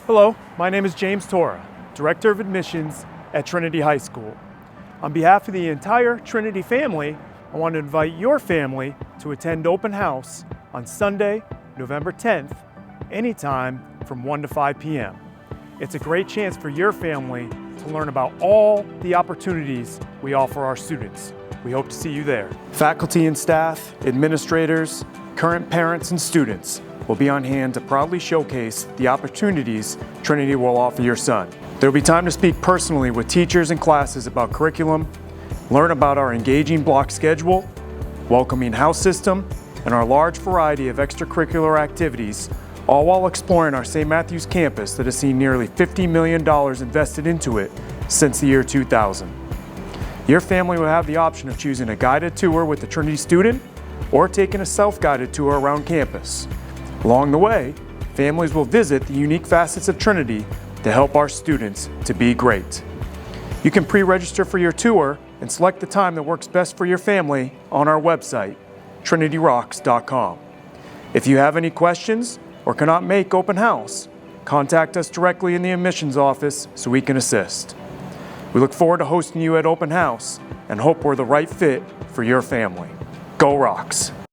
Hello, my name is James Tora, Director of Admissions at Trinity High School. On behalf of the entire Trinity family, I want to invite your family to attend Open House on Sunday, November 10th, anytime from 1 to 5 p.m. It's a great chance for your family to learn about all the opportunities we offer our students. We hope to see you there. Faculty and staff, administrators, current parents and students will be on hand to proudly showcase the opportunities Trinity will offer your son. There will be time to speak personally with teachers and classes about curriculum, learn about our engaging block schedule, welcoming house system, and our large variety of extracurricular activities, all while exploring our St. Matthews campus that has seen nearly $50 million invested into it since the year 2000. Your family will have the option of choosing a guided tour with a Trinity student or taking a self-guided tour around campus. Along the way, families will visit the unique facets of Trinity to help our students to be great. You can pre-register for your tour and select the time that works best for your family on our website, trinityrocks.com. If you have any questions or cannot make open house, contact us directly in the admissions office so we can assist. We look forward to hosting you at open house and hope we're the right fit for your family. Go Rocks!